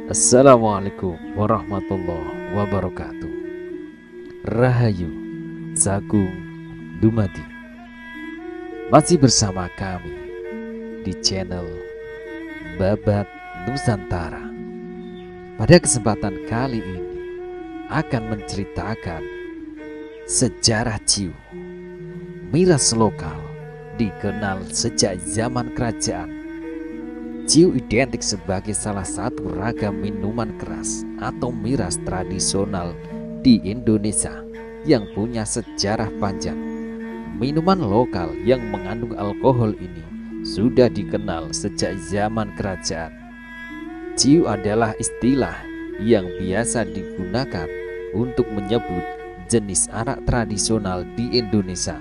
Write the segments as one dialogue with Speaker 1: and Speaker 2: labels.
Speaker 1: Assalamualaikum warahmatullahi wabarakatuh. Rahayu Sagung Dumadi. Masih bersama kami di channel Babat Nusantara. Pada kesempatan kali ini akan menceritakan sejarah ciu. Miras lokal dikenal sejak zaman kerajaan. Ciu identik sebagai salah satu ragam minuman keras atau miras tradisional di Indonesia yang punya sejarah panjang. Minuman lokal yang mengandung alkohol ini sudah dikenal sejak zaman kerajaan. Ciu adalah istilah yang biasa digunakan untuk menyebut jenis arak tradisional di Indonesia,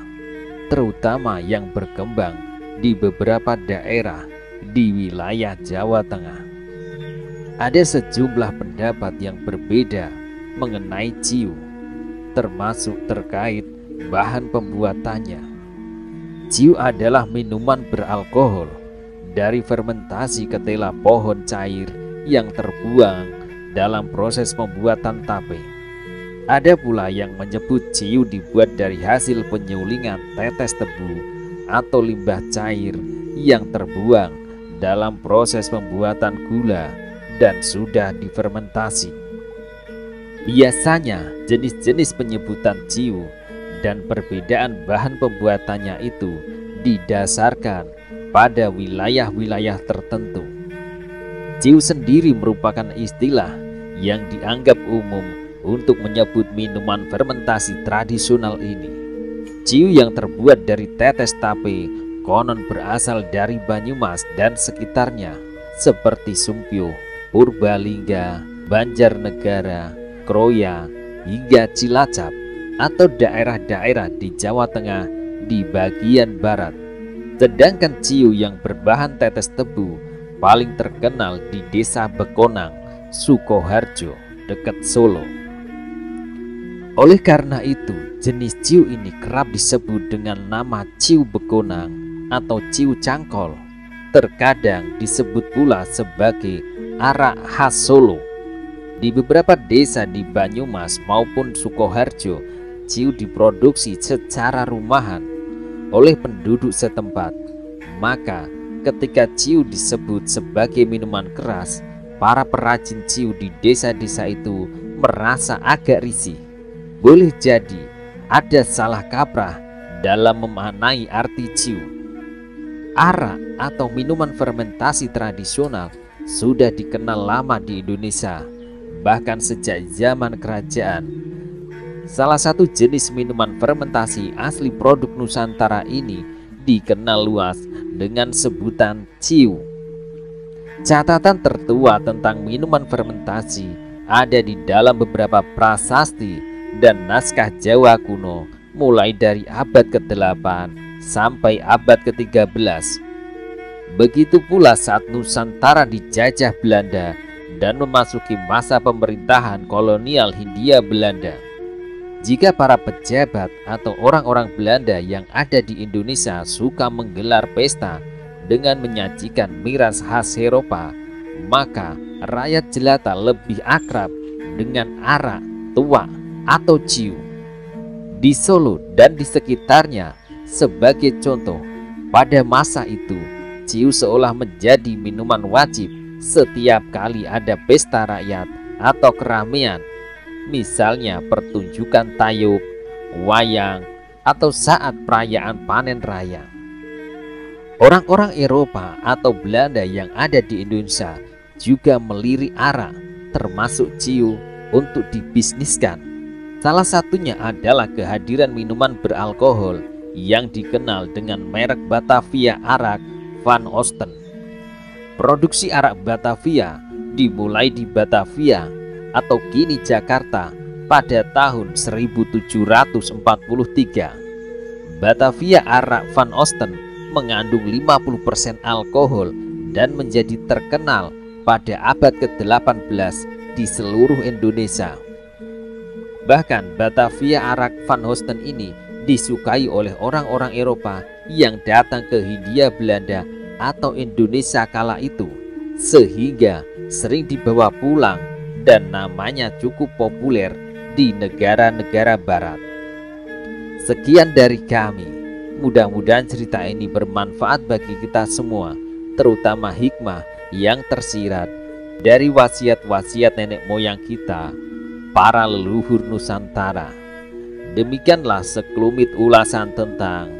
Speaker 1: terutama yang berkembang di beberapa daerah di wilayah Jawa Tengah. Ada sejumlah pendapat yang berbeda mengenai ciu, termasuk terkait bahan pembuatannya. Ciu adalah minuman beralkohol dari fermentasi ketela pohon cair yang terbuang dalam proses pembuatan tape. Ada pula yang menyebut ciu dibuat dari hasil penyulingan tetes tebu atau limbah cair yang terbuang dalam proses pembuatan gula dan sudah difermentasi. Biasanya jenis-jenis penyebutan ciu dan perbedaan bahan pembuatannya itu didasarkan pada wilayah-wilayah tertentu. Ciu sendiri merupakan istilah yang dianggap umum untuk menyebut minuman fermentasi tradisional ini. Ciu yang terbuat dari tetes tape konon berasal dari Banyumas dan sekitarnya, seperti Sumpyo, Purbalingga, Banjarnegara, Kroya, hingga Cilacap, atau daerah-daerah di Jawa Tengah di bagian barat. Sedangkan ciu yang berbahan tetes tebu paling terkenal di Desa Bekonang, Sukoharjo, dekat Solo. Oleh karena itu, jenis ciu ini kerap disebut dengan nama ciu Bekonang atau ciu cangkol. Terkadang disebut pula sebagai arak khas Solo. Di beberapa desa di Banyumas maupun Sukoharjo, ciu diproduksi secara rumahan oleh penduduk setempat. Maka ketika ciu disebut sebagai minuman keras, para perajin ciu di desa-desa itu merasa agak risih. Boleh jadi ada salah kaprah dalam memaknai arti ciu. Arak atau minuman fermentasi tradisional sudah dikenal lama di Indonesia, bahkan sejak zaman kerajaan. Salah satu jenis minuman fermentasi asli produk Nusantara ini dikenal luas dengan sebutan ciu. Catatan tertua tentang minuman fermentasi ada di dalam beberapa prasasti dan naskah Jawa kuno mulai dari abad ke-8 sampai abad ke-13. Begitu pula saat Nusantara dijajah Belanda dan memasuki masa pemerintahan kolonial Hindia Belanda. Jika para pejabat atau orang-orang Belanda yang ada di Indonesia suka menggelar pesta dengan menyajikan miras khas Eropa, maka rakyat jelata lebih akrab dengan arak, tuak, atau ciu. Di Solo dan di sekitarnya, sebagai contoh, pada masa itu ciu seolah menjadi minuman wajib setiap kali ada pesta rakyat atau keramaian, misalnya pertunjukan tayub, wayang, atau saat perayaan panen raya. Orang-orang Eropa atau Belanda yang ada di Indonesia juga melirik arak, termasuk ciu, untuk dibisniskan. Salah satunya adalah kehadiran minuman beralkohol yang dikenal dengan merek Batavia Arak Van Osten. Produksi arak Batavia dimulai di Batavia atau kini Jakarta pada tahun 1743. Batavia Arak Van Osten mengandung 50% alkohol dan menjadi terkenal pada abad ke-18 di seluruh Indonesia. Bahkan Batavia Arak Van Osten ini disukai oleh orang-orang Eropa yang datang ke Hindia Belanda atau Indonesia kala itu, sehingga sering dibawa pulang dan namanya cukup populer di negara-negara barat. Sekian dari kami. Mudah-mudahan cerita ini bermanfaat bagi kita semua, terutama hikmah yang tersirat dari wasiat-wasiat nenek moyang kita, para leluhur Nusantara. Demikianlah sekelumit ulasan tentang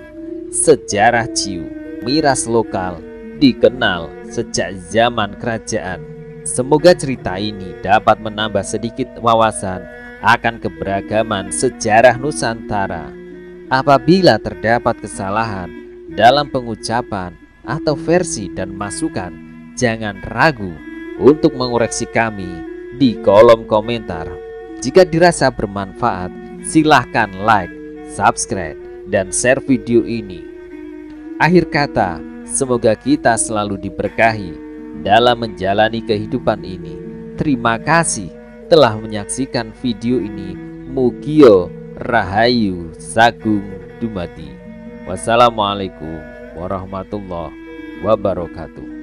Speaker 1: sejarah Ciu, miras lokal dikenal sejak zaman kerajaan. Semoga cerita ini dapat menambah sedikit wawasan akan keberagaman sejarah Nusantara. Apabila terdapat kesalahan dalam pengucapan atau versi dan masukan, jangan ragu untuk mengoreksi kami di kolom komentar. Jika dirasa bermanfaat, silahkan like, subscribe, dan share video ini. Akhir kata, semoga kita selalu diberkahi dalam menjalani kehidupan ini. Terima kasih telah menyaksikan video ini. Mugio Rahayu Sagung Dumadi. Wassalamualaikum warahmatullahi wabarakatuh.